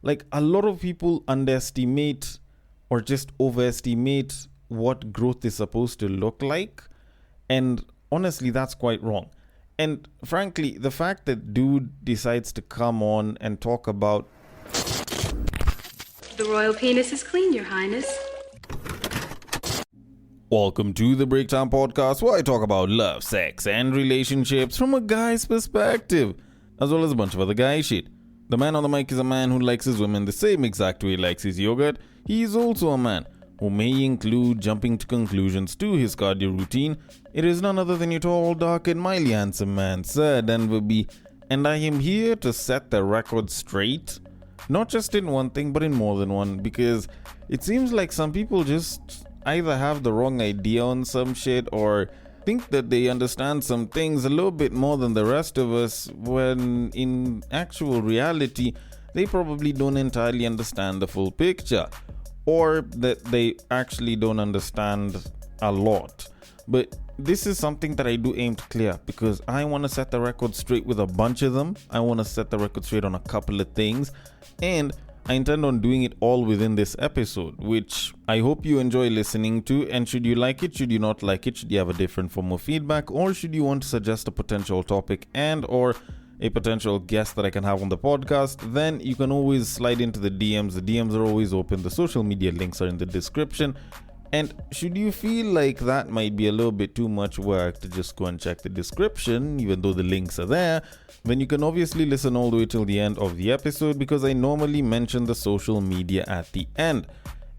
Like, a lot of people underestimate or just overestimate what growth is supposed to look like. And honestly, that's quite wrong. And frankly, the fact that dude decides to come on and talk about the royal penis is clean, Your Highness. Welcome to the Breaktime Podcast, where I talk about love, sex, and relationships from a guy's perspective, as well as a bunch of other guy shit. The man on the mic is a man who likes his women the same exact way he likes his yogurt. He is also a man who may include jumping to conclusions to his cardio routine. It is none other than your tall, dark, and mildly handsome man, Sir Denver B. And I am here to set the record straight. Not just in one thing, but in more than one, because it seems like some people just either have the wrong idea on some shit or think that they understand some things a little bit more than the rest of us, when in actual reality they probably don't entirely understand the full picture, or that they actually don't understand a lot. But this is something that I do aim to clear, because I want to set the record straight with a bunch of them. I want to set the record straight on a couple of things, and I intend on doing it all within this episode, which I hope you enjoy listening to. And should you like it, should you not like it, should you have a different form of feedback, or should you want to suggest a potential topic and or a potential guest that I can have on the podcast, then you can always slide into the DMs. The DMs are always open. The social media links are in the description. And should you feel like that might be a little bit too much work to just go and check the description, even though the links are there, then you can obviously listen all the way till the end of the episode, because I normally mention the social media at the end.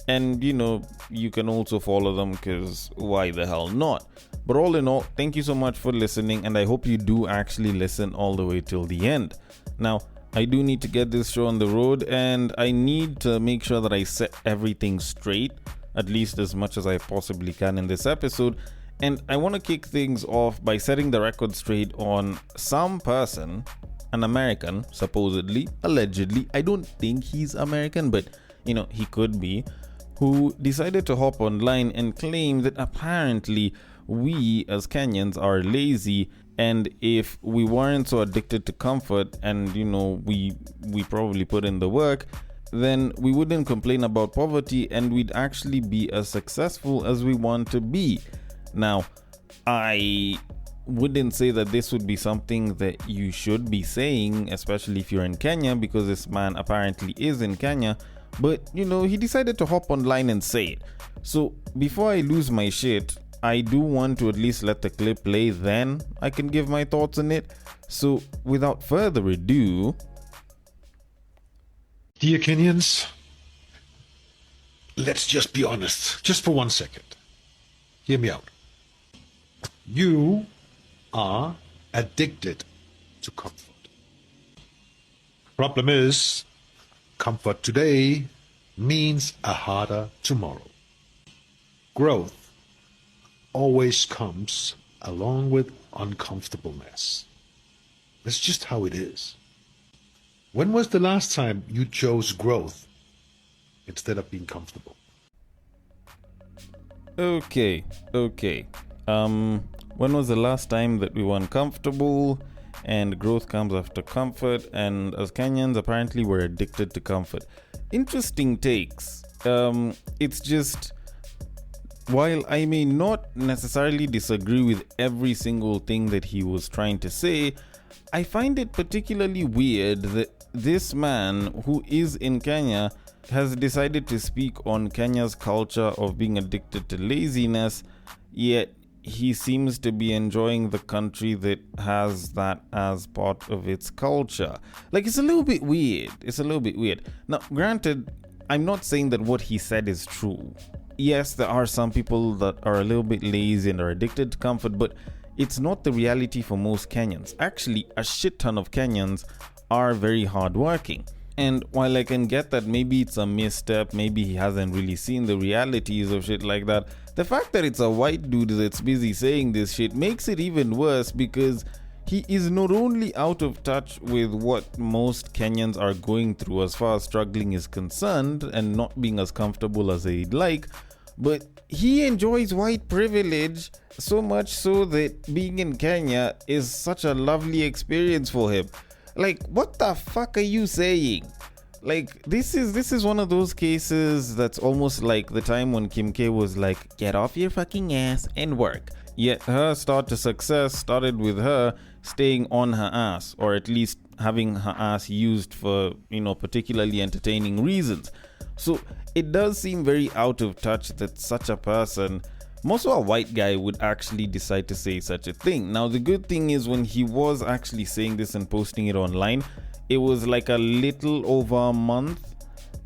And you can also follow them, because why the hell not? But all in all, thank you so much for listening, and I hope you do actually listen all the way till the end. Now, I do need to get this show on the road, and I need to make sure that I set everything straight, at least as much as I possibly can in this episode. And I want to kick things off by setting the record straight on some person, an American, supposedly, allegedly. I don't think he's American, but he could be, who decided to hop online and claim that apparently we as Kenyans are lazy, and if we weren't so addicted to comfort and we probably put in the work, then we wouldn't complain about poverty and we'd actually be as successful as we want to be. Now, I wouldn't say that this would be something that you should be saying, especially if you're in Kenya, because this man apparently is in Kenya, but he decided to hop online and say it. So before I lose my shit, I do want to at least let the clip play, then I can give my thoughts on it. So without further ado, dear Kenyans, let's just be honest, just for 1 second. Hear me out. You are addicted to comfort. Problem is, comfort today means a harder tomorrow. Growth always comes along with uncomfortableness. That's just how it is. When was the last time you chose growth instead of being comfortable? Okay. When was the last time that we were uncomfortable? And growth comes after comfort, and as Kenyans, apparently we're addicted to comfort. Interesting takes. It's just, while I may not necessarily disagree with every single thing that he was trying to say, I find it particularly weird that this man who is in Kenya has decided to speak on Kenya's culture of being addicted to laziness, yet he seems to be enjoying the country that has that as part of its culture. Like, it's a little bit weird. Now, granted, I'm not saying that what he said is true. Yes, there are some people that are a little bit lazy and are addicted to comfort, but it's not the reality for most Kenyans. Actually, a shit ton of Kenyans are very hardworking. And while I can get that maybe it's a misstep, maybe he hasn't really seen the realities of shit like that, the fact that it's a white dude that's busy saying this shit makes it even worse, because he is not only out of touch with what most Kenyans are going through as far as struggling is concerned and not being as comfortable as they'd like, but he enjoys white privilege so much so that being in Kenya is such a lovely experience for him. Like, what the fuck are you saying? Like, this is one of those cases that's almost like the time when Kim K was like, get off your fucking ass and work. Yet her start to success started with her staying on her ass, or at least having her ass used for, particularly entertaining reasons. So it does seem very out of touch that such a person, most of a white guy, would actually decide to say such a thing. Now, the good thing is, when he was actually saying this and posting it online, it was like a little over a month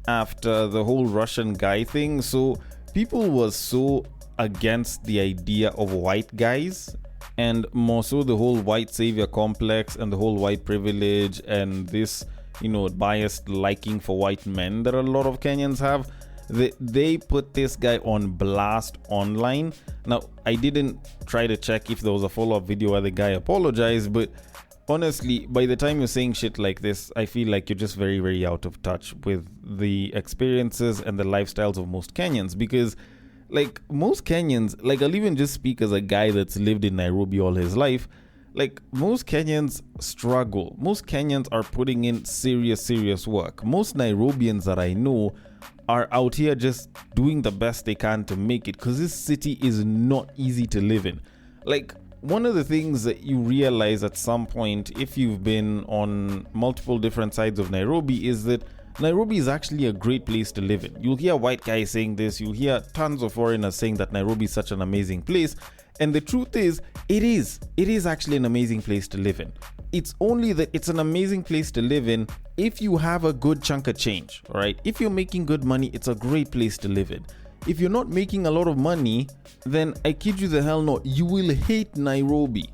after the whole Russian guy thing. So people were so against the idea of white guys, and more so the whole white savior complex and the whole white privilege and this, biased liking for white men that a lot of Kenyans have. They put this guy on blast online. Now, I didn't try to check if there was a follow-up video where the guy apologized, but honestly, by the time you're saying shit like this, I feel like you're just very, very out of touch with the experiences and the lifestyles of most Kenyans. Because, like, most Kenyans, like, I'll even just speak as a guy that's lived in Nairobi all his life. Like, most Kenyans struggle. Most Kenyans are putting in serious work. Most Nairobians that I know are out here just doing the best they can to make it, because this city is not easy to live in. Like, one of the things that you realize at some point, if you've been on multiple different sides of Nairobi, is that Nairobi is actually a great place to live in. You'll hear white guys saying this, you'll hear tons of foreigners saying that Nairobi is such an amazing place. And the truth is, it is actually an amazing place to live in. It's only that it's an amazing place to live in if you have a good chunk of change, all right? If you're making good money, it's a great place to live in. If you're not making a lot of money, then I kid you the hell not, you will hate Nairobi.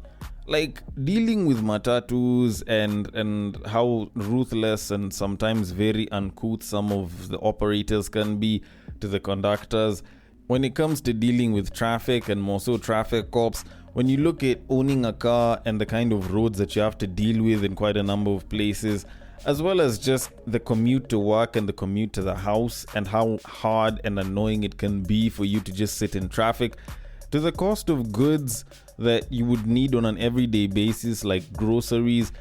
Like, dealing with matatus and how ruthless and sometimes very uncouth some of the operators can be to the conductors. When it comes to dealing with traffic and more so traffic cops, when you look at owning a car and the kind of roads that you have to deal with in quite a number of places, as well as just the commute to work and the commute to the house and how hard and annoying it can be for you to just sit in traffic, to the cost of goods that you would need on an everyday basis like groceries,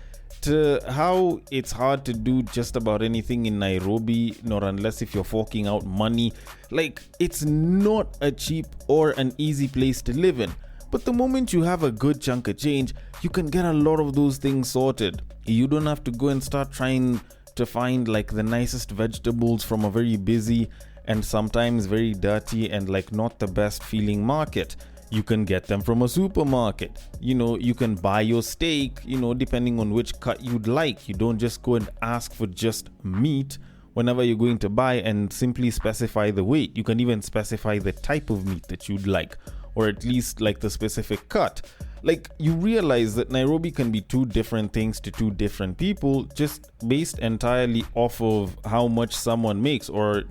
to how it's hard to do just about anything in Nairobi, not unless if you're forking out money. Like, it's not a cheap or an easy place to live in. But the moment you have a good chunk of change, you can get a lot of those things sorted. You don't have to go and start trying to find like the nicest vegetables from a very busy and sometimes very dirty and like not the best feeling market. You can get them from a supermarket. You can buy your steak, depending on which cut you'd like. You don't just go and ask for just meat whenever you're going to buy and simply specify the weight. You can even specify the type of meat that you'd like, or at least like the specific cut. Like, you realize that Nairobi can be two different things to two different people, just based entirely off of how much someone makes, or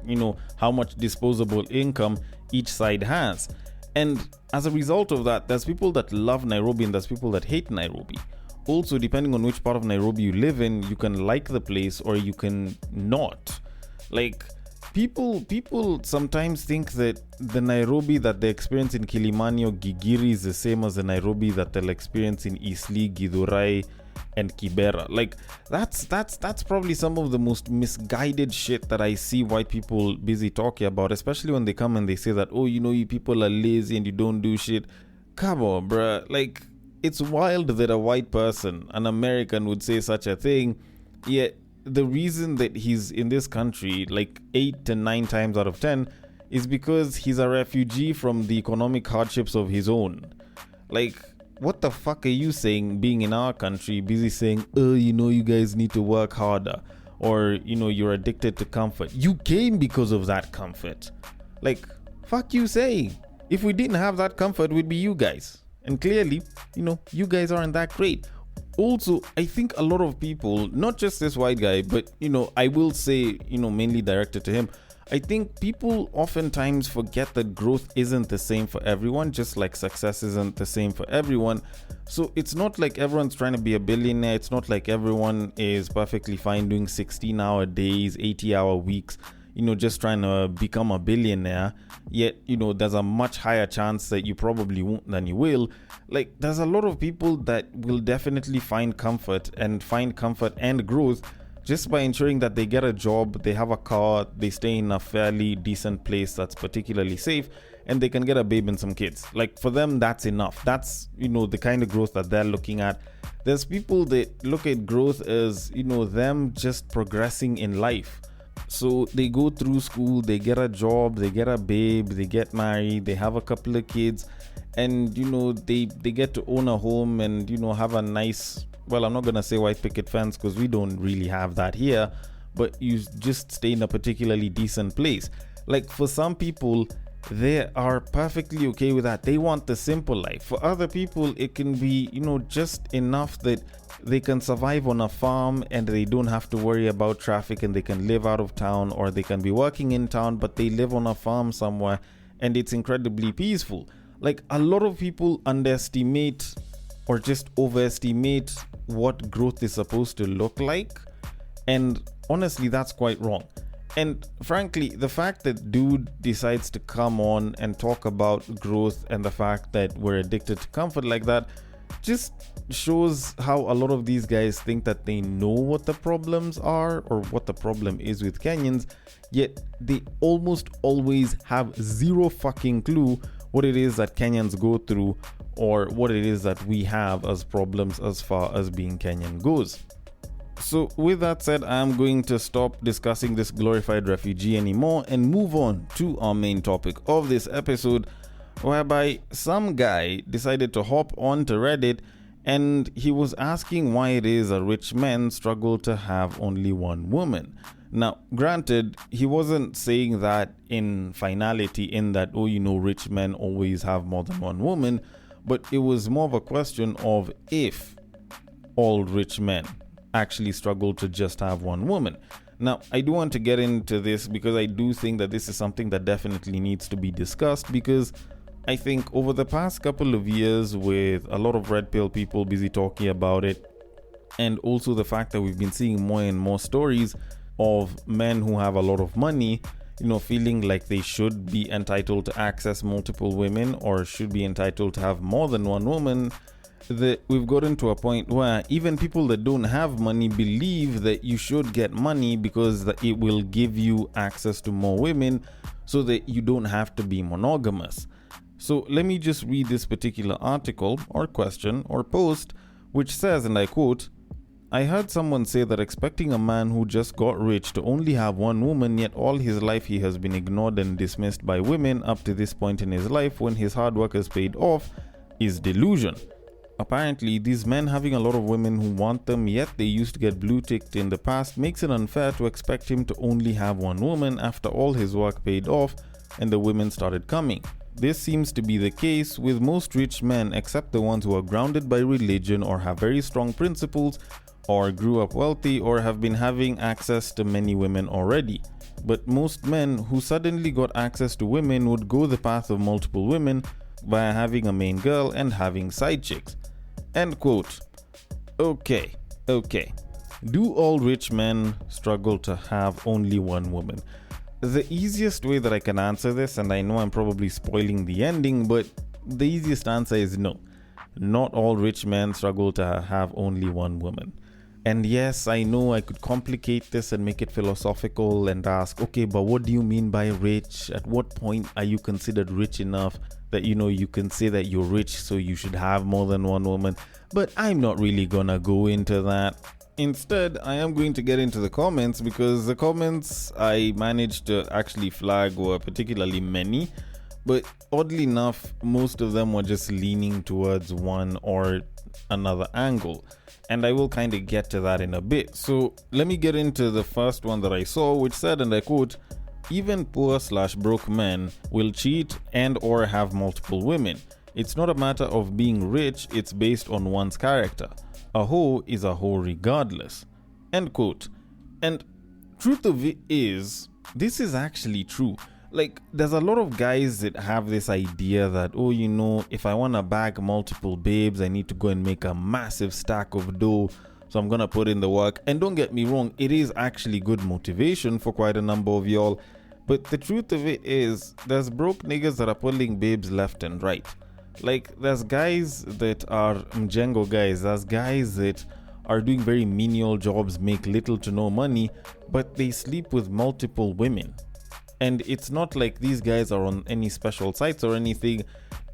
how much disposable income each side has. And as a result of that, there's people that love Nairobi and there's people that hate Nairobi. Also, depending on which part of Nairobi you live in, you can like the place or you can not. Like, people sometimes think that the Nairobi that they experience in Kilimani or Gigiri is the same as the Nairobi that they'll experience in Eastleigh, Githurai, and Kibera. Like, that's probably some of the most misguided shit that I see white people busy talking about, especially when they come and they say that, oh, you people are lazy and you don't do shit. Come on, bruh. Like, it's wild that a white person, an American, would say such a thing, yet the reason that he's in this country like 8 to 9 times out of 10 is because he's a refugee from the economic hardships of his own. Like, what the fuck are you saying being in our country, busy saying, oh, you guys need to work harder, or you're addicted to comfort? You came because of that comfort. Like, fuck you saying. If we didn't have that comfort, we'd be you guys, and clearly you guys aren't that great. Also, I think a lot of people, not just this white guy, but I will say mainly directed to him, I think people oftentimes forget that growth isn't the same for everyone, just like success isn't the same for everyone. So it's not like everyone's trying to be a billionaire. It's not like everyone is perfectly fine doing 16-hour days, 80-hour weeks, just trying to become a billionaire. Yet, there's a much higher chance that you probably won't than you will. Like, there's a lot of people that will definitely find comfort and growth just by ensuring that they get a job, they have a car, they stay in a fairly decent place that's particularly safe, and they can get a babe and some kids. Like, for them, that's enough. That's, the kind of growth that they're looking at. There's people that look at growth as, them just progressing in life. So they go through school, they get a job, they get a babe, they get married, they have a couple of kids, and, they get to own a home and, have a nice, well, I'm not going to say white picket fence because we don't really have that here, but you just stay in a particularly decent place. Like, for some people, they are perfectly okay with that. They want the simple life. For other people, it can be, just enough that they can survive on a farm and they don't have to worry about traffic, and they can live out of town, or they can be working in town, but they live on a farm somewhere and it's incredibly peaceful. Like, a lot of people underestimate or just overestimate what growth is supposed to look like. And honestly, that's quite wrong. And frankly, the fact that dude decides to come on and talk about growth and the fact that we're addicted to comfort like that just shows how a lot of these guys think that they know what the problems are or what the problem is with Kenyans, yet they almost always have zero fucking clue what it is that Kenyans go through or what it is that we have as problems as far as being Kenyan goes. So with that said, I'm going to stop discussing this glorified refugee anymore and move on to our main topic of this episode, whereby some guy decided to hop onto Reddit and he was asking why it is that rich men struggle to have only one woman. Now, granted, he wasn't saying that in finality, in that, rich men always have more than one woman, but it was more of a question of if all rich men actually struggle to just have one woman. Now, I do want to get into this because I do think that this is something that definitely needs to be discussed, because I think over the past couple of years, with a lot of red pill people busy talking about it, and also the fact that we've been seeing more and more stories of men who have a lot of money, feeling like they should be entitled to access multiple women or should be entitled to have more than one woman, that we've gotten to a point where even people that don't have money believe that you should get money because it will give you access to more women so that you don't have to be monogamous. So let me just read this particular article or question or post, which says, and I quote, "I heard someone say that expecting a man who just got rich to only have one woman, yet all his life he has been ignored and dismissed by women up to this point in his life when his hard work has paid off, is delusion. Apparently, these men having a lot of women who want them, yet they used to get blue-ticked in the past, makes it unfair to expect him to only have one woman after all his work paid off and the women started coming. This seems to be the case with most rich men, except the ones who are grounded by religion or have very strong principles or grew up wealthy or have been having access to many women already. But most men who suddenly got access to women would go the path of multiple women via having a main girl and having side chicks." End quote. Okay. Do all rich men struggle to have only one woman? The easiest way that I can answer this, and I know I'm probably spoiling the ending, but the easiest answer is no. Not all rich men struggle to have only one woman. And yes, I know I could complicate this and make it philosophical and ask, okay, but what do you mean by rich? At what point are you considered rich enough that, you can say that you're rich, so you should have more than one woman? But I'm not really gonna go into that. Instead, I am going to get into the comments, because the comments I managed to actually flag were particularly many, but oddly enough, most of them were just leaning towards one or another angle. And I will kind of get to that in a bit. So let me get into the first one that I saw, which said, and I quote, "Even poor/broke men will cheat and or have multiple women. It's not a matter of being rich, it's based on one's character. A hoe is a hoe regardless." End quote. And truth of it is, this is actually true. Like, there's a lot of guys that have this idea that, if I want to bag multiple babes, I need to go and make a massive stack of dough, so I'm going to put in the work. And don't get me wrong, it is actually good motivation for quite a number of y'all. But the truth of it is, there's broke niggas that are pulling babes left and right. Like, there's guys that are mjengo guys, there's guys that are doing very menial jobs, make little to no money, but they sleep with multiple women. And it's not like these guys are on any special sites or anything.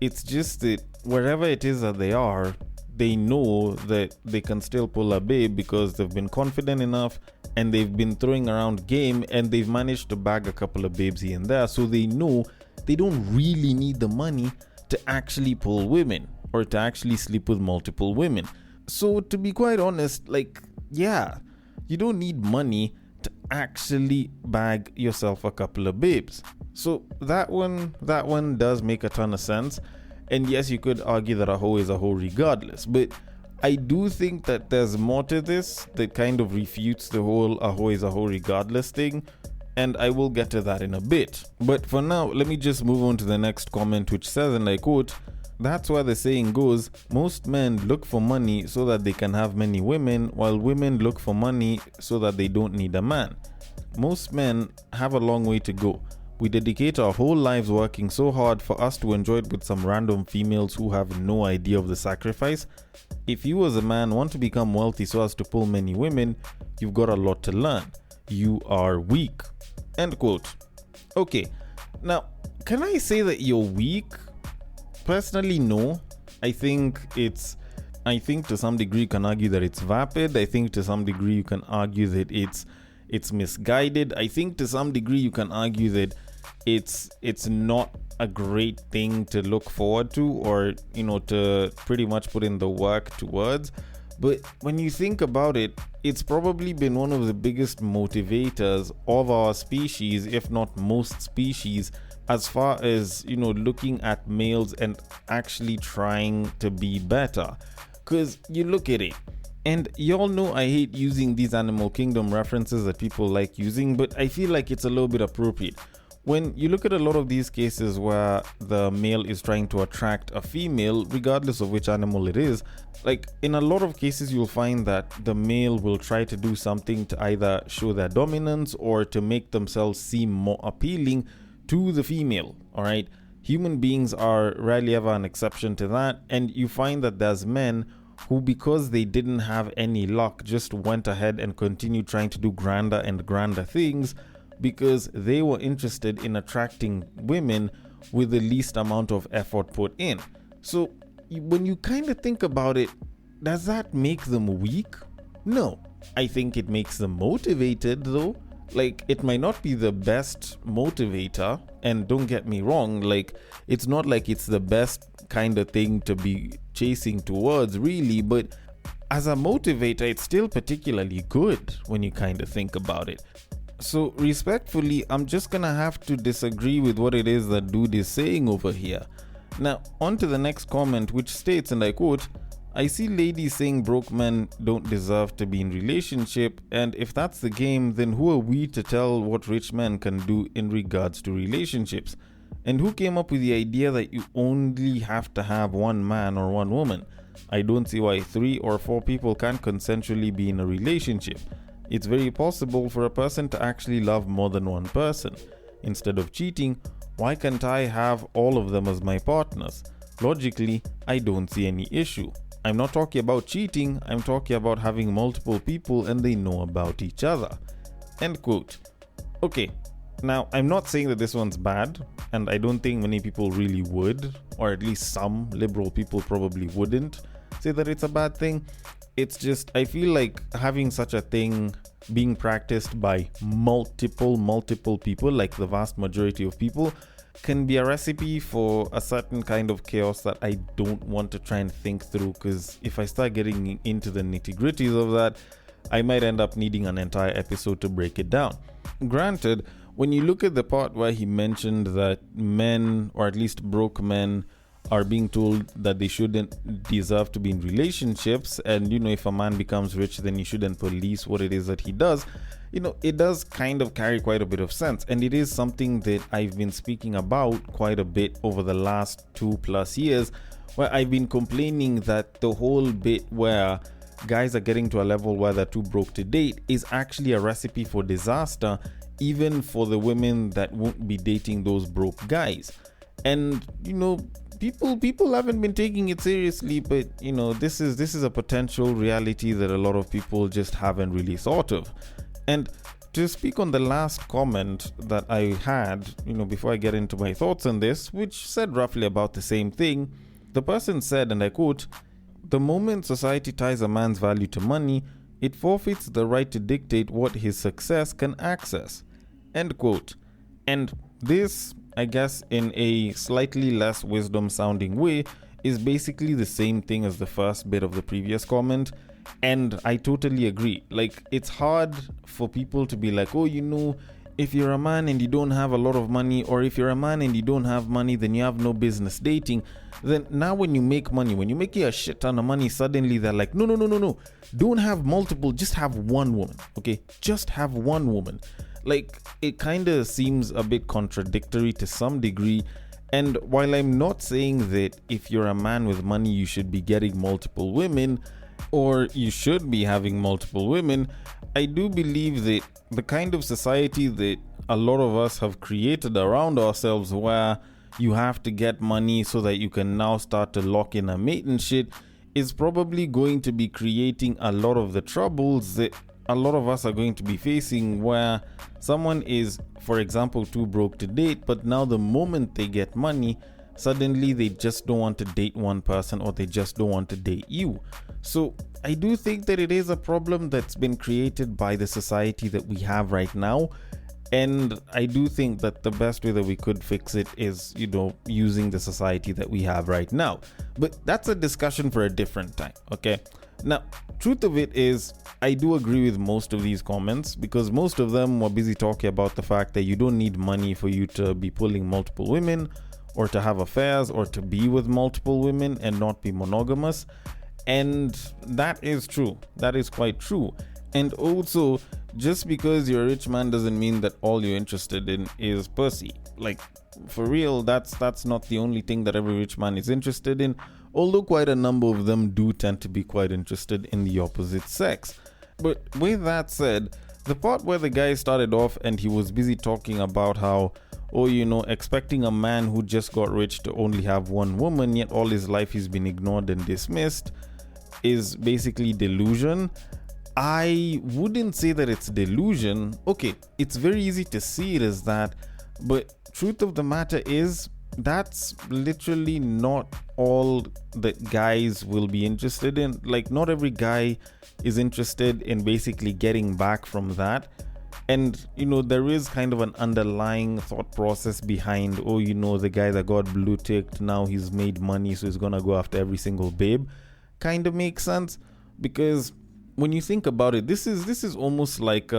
It's just that wherever it is that they are, they know that they can still pull a babe because they've been confident enough and they've been throwing around game and they've managed to bag a couple of babes here and there. So they know they don't really need the money to actually pull women or to actually sleep with multiple women. So to be quite honest, like, yeah, you don't need money to actually bag yourself a couple of babes. So that one does make a ton of sense. And yes, you could argue that a hoe is a hoe regardless, but I do think that there's more to this that kind of refutes the whole a hoe is a hoe regardless thing, and I will get to that in a bit. But for now, let me just move on to the next comment, which says, and I quote, "That's why the saying goes, most men look for money so that they can have many women, while women look for money so that they don't need a man. Most men have a long way to go. We dedicate our whole lives working so hard for us to enjoy it with some random females who have no idea of the sacrifice. If you as a man want to become wealthy so as to pull many women, you've got a lot to learn. You are weak." End quote. Okay, now, can I say that you're weak? Personally, no. I think to some degree you can argue that it's vapid. I think to some degree you can argue that it's misguided. I think to some degree you can argue that it's not a great thing to look forward to, or to pretty much put in the work towards. But when you think about it, it's probably been one of the biggest motivators of our species, if not most species, as far as looking at males and actually trying to be better. Because you look at it, and y'all know I hate using these Animal Kingdom references that people like using, but I feel like it's a little bit appropriate. When you look at a lot of these cases where the male is trying to attract a female, regardless of which animal it is, like in a lot of cases you'll find that the male will try to do something to either show their dominance or to make themselves seem more appealing to the female. All right, human beings are rarely ever an exception to that, and you find that there's men who, because they didn't have any luck, just went ahead and continued trying to do grander and grander things because they were interested in attracting women with the least amount of effort put in. So when you kind of think about it, does that make them weak? No. I think it makes them motivated though. Like, it might not be the best motivator, and don't get me wrong, like, it's not like it's the best kind of thing to be chasing towards really, but as a motivator it's still particularly good when you kind of think about it. So respectfully, I'm just gonna have to disagree with what it is that dude is saying over here. Now, on to the next comment, which states, and I quote, "I see ladies saying broke men don't deserve to be in relationship, and if that's the game, then who are we to tell what rich men can do in regards to relationships? And who came up with the idea that you only have to have one man or one woman? I don't see why 3 or 4 people can't consensually be in a relationship. It's very possible for a person to actually love more than one person. Instead of cheating, why can't I have all of them as my partners? Logically, I don't see any issue. I'm not talking about cheating, I'm talking about having multiple people and they know about each other." End quote. Okay, now I'm not saying that this one's bad, and I don't think many people really would, or at least some liberal people probably wouldn't say that it's a bad thing. It's just, I feel like having such a thing being practiced by multiple people, like the vast majority of people, can be a recipe for a certain kind of chaos that I don't want to try and think through, because if I start getting into the nitty-gritties of that, I might end up needing an entire episode to break it down. Granted, when you look at the part where he mentioned that men, or at least broke men, are being told that they shouldn't deserve to be in relationships, and if a man becomes rich then you shouldn't police what it is that he does, it does kind of carry quite a bit of sense, and it is something that I've been speaking about quite a bit over the last 2+ years, where I've been complaining that the whole bit where guys are getting to a level where they're too broke to date is actually a recipe for disaster, even for the women that won't be dating those broke guys. And people haven't been taking it seriously, but this is a potential reality that a lot of people just haven't really thought of. And to speak on the last comment that I had, before I get into my thoughts on this, which said roughly about the same thing, the person said, and I quote, "The moment society ties a man's value to money, it forfeits the right to dictate what his success can access." End quote. And this, I guess, in a slightly less wisdom sounding way, is basically the same thing as the first bit of the previous comment. And I totally agree. Like, it's hard for people to be like, if you're a man and you don't have a lot of money, or if you're a man and you don't have money, then you have no business dating. Then now when you make money, when you make a shit ton of money, suddenly they're like, no. Don't have multiple, just have one woman, okay? Just have one woman. Like, it kind of seems a bit contradictory to some degree. And while I'm not saying that if you're a man with money, you should be getting multiple women, or you should be having multiple women, I do believe that the kind of society that a lot of us have created around ourselves, where you have to get money so that you can now start to lock in a mate and shit, is probably going to be creating a lot of the troubles that a lot of us are going to be facing, where someone is, for example, too broke to date, but now the moment they get money, suddenly they just don't want to date one person, or they just don't want to date you. So I do think that it is a problem that's been created by the society that we have right now. And I do think that the best way that we could fix it is, using the society that we have right now. But that's a discussion for a different time, okay? Now, truth of it is, I do agree with most of these comments, because most of them were busy talking about the fact that you don't need money for you to be pulling multiple women, or to have affairs, or to be with multiple women and not be monogamous. And that is true. That is quite true. And also, just because you're a rich man doesn't mean that all you're interested in is pussy. Like, for real, that's not the only thing that every rich man is interested in, although quite a number of them do tend to be quite interested in the opposite sex. But with that said, the part where the guy started off and he was busy talking about how, expecting a man who just got rich to only have one woman, yet all his life he's been ignored and dismissed, is basically delusion. I wouldn't say that it's delusion. Okay, it's very easy to see it as that, but truth of the matter is, that's literally not all that guys will be interested in. Like, not every guy is interested in basically getting back from that. And there is kind of an underlying thought process behind, the guy that got blue ticked, now he's made money, so he's gonna go after every single babe. Kind of makes sense, because when you think about it, this is almost like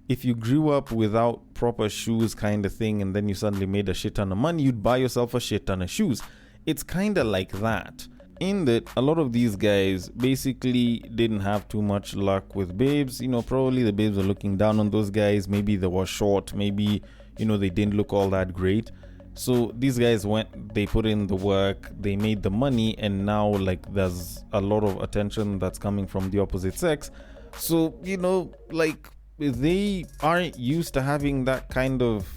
if you grew up without proper shoes kind of thing, and then you suddenly made a shit ton of money, you'd buy yourself a shit ton of shoes. It's kind of like that, in that a lot of these guys basically didn't have too much luck with babes. Probably the babes were looking down on those guys. Maybe they were short, maybe they didn't look all that great. So these guys they put in the work, they made the money, and now there's a lot of attention that's coming from the opposite sex. So they aren't used to having that kind of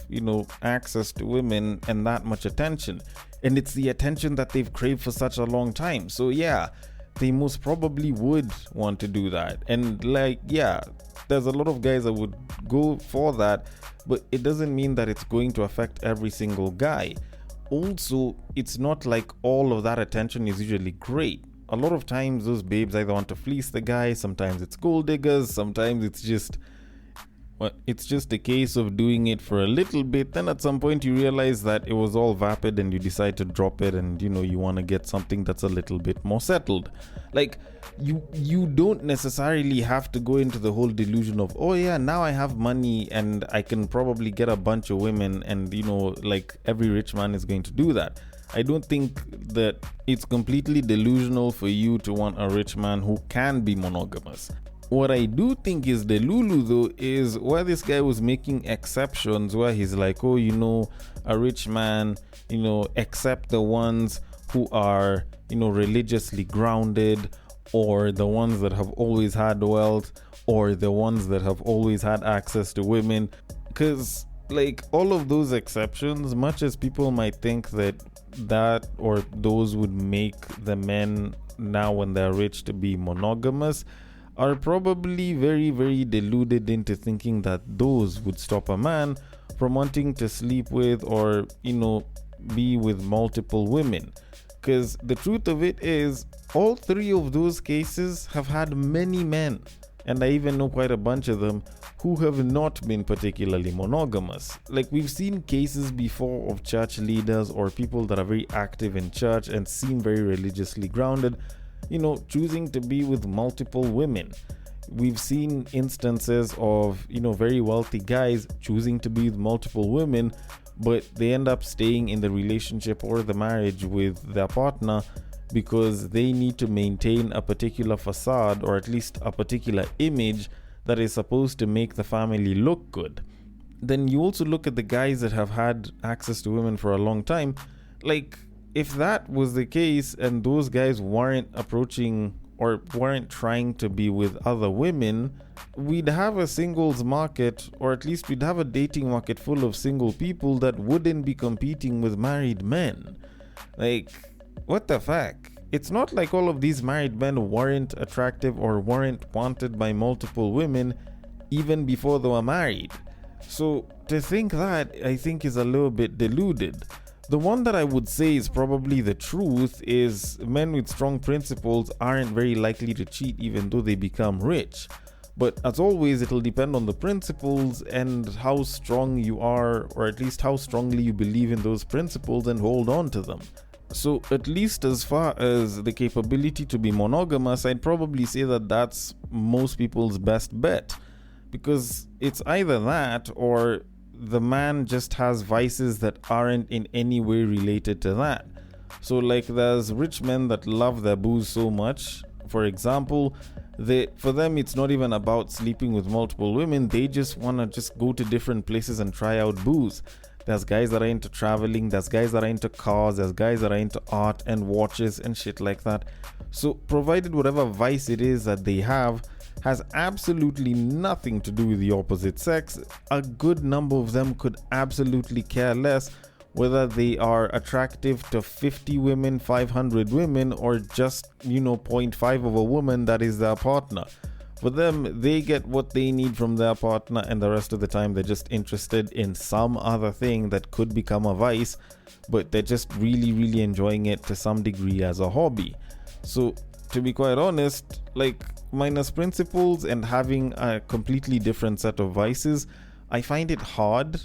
access to women and that much attention, and it's the attention that they've craved for such a long time. So yeah, they most probably would want to do that. And there's a lot of guys that would go for that, but it doesn't mean that it's going to affect every single guy. Also, it's not like all of that attention is usually great. A lot of times those babes either want to fleece the guy, sometimes it's gold diggers, sometimes it's just a case of doing it for a little bit. Then at some point you realize that it was all vapid and you decide to drop it, and you want to get something that's a little bit more settled. Like, you don't necessarily have to go into the whole delusion of, now I have money and I can probably get a bunch of women, and every rich man is going to do that. I don't think that it's completely delusional for you to want a rich man who can be monogamous. What I do think is delulu though is where this guy was making exceptions, where he's like, a rich man, except the ones who are, religiously grounded, or the ones that have always had wealth, or the ones that have always had access to women. Because like all of those exceptions, much as people might think that or those would make the men now when they're rich to be monogamous, are probably very, very deluded into thinking that those would stop a man from wanting to sleep with or, be with multiple women. Because the truth of it is, all three of those cases have had many men, and I even know quite a bunch of them, who have not been particularly monogamous. Like, we've seen cases before of church leaders or people that are very active in church and seem very religiously grounded, choosing to be with multiple women. We've seen instances of, very wealthy guys choosing to be with multiple women, but they end up staying in the relationship or the marriage with their partner because they need to maintain a particular facade or at least a particular image that is supposed to make the family look good. Then you also look at the guys that have had access to women for a long time. Like, if that was the case and those guys weren't approaching or weren't trying to be with other women, we'd have a singles market, or at least we'd have a dating market full of single people that wouldn't be competing with married men. Like, what the fuck? It's not like all of these married men weren't attractive or weren't wanted by multiple women even before they were married. So to think that, I think, is a little bit deluded. The one that I would say is probably the truth is men with strong principles aren't very likely to cheat even though they become rich. But as always, it'll depend on the principles and how strong you are, or at least how strongly you believe in those principles and hold on to them. So at least as far as the capability to be monogamous, I'd probably say that that's most people's best bet. Because it's either that or the man just has vices that aren't in any way related to that. So like there's rich men that love their booze so much. For example, for them it's not even about sleeping with multiple women. They just want to just go to different places and try out booze. There's guys that are into traveling, there's guys that are into cars, there's guys that are into art and watches and shit like that. So provided whatever vice it is that they have has absolutely nothing to do with the opposite sex, a good number of them could absolutely care less whether they are attractive to 50 women, 500 women, or just, 0.5 of a woman that is their partner. For them, they get what they need from their partner, and the rest of the time they're just interested in some other thing that could become a vice, but they're just really, really enjoying it to some degree as a hobby. So, to be quite honest, like, minus principles and having a completely different set of vices, I find it hard.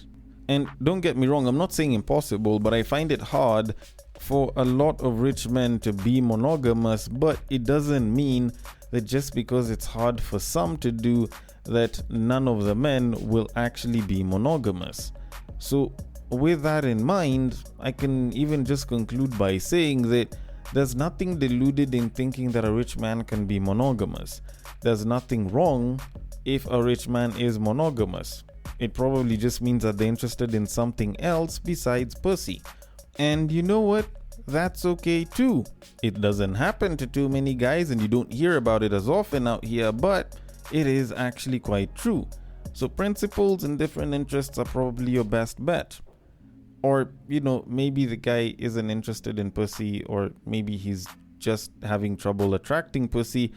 And don't get me wrong, I'm not saying impossible, but I find it hard for a lot of rich men to be monogamous, but it doesn't mean that just because it's hard for some to do, that none of the men will actually be monogamous. So with that in mind, I can even just conclude by saying that there's nothing deluded in thinking that a rich man can be monogamous. There's nothing wrong if a rich man is monogamous. It probably just means that they're interested in something else besides pussy. And you know what? That's okay too. It doesn't happen to too many guys and you don't hear about it as often out here, but it is actually quite true. So principles and different interests are probably your best bet. Or, maybe the guy isn't interested in pussy, or maybe he's just having trouble attracting pussy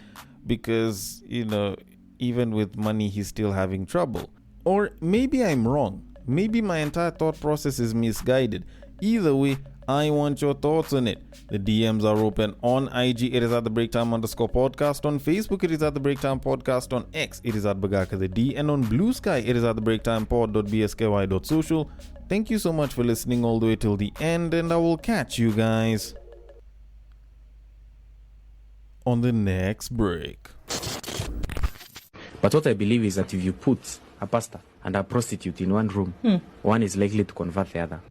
because, even with money he's still having trouble. Or maybe I'm wrong. Maybe my entire thought process is misguided. Either way, I want your thoughts on it. The DMs are open on IG. It is at the Breaktime_podcast. On Facebook, it is at the Breaktime Podcast. On X, it is at Bagaka the D. And on Bluesky, it is at the breaktimepod.bsky.social. Thank you so much for listening all the way till the end, and I will catch you guys on the next break. But what I believe is that if you put a pastor and a prostitute in one room, one is likely to convert the other.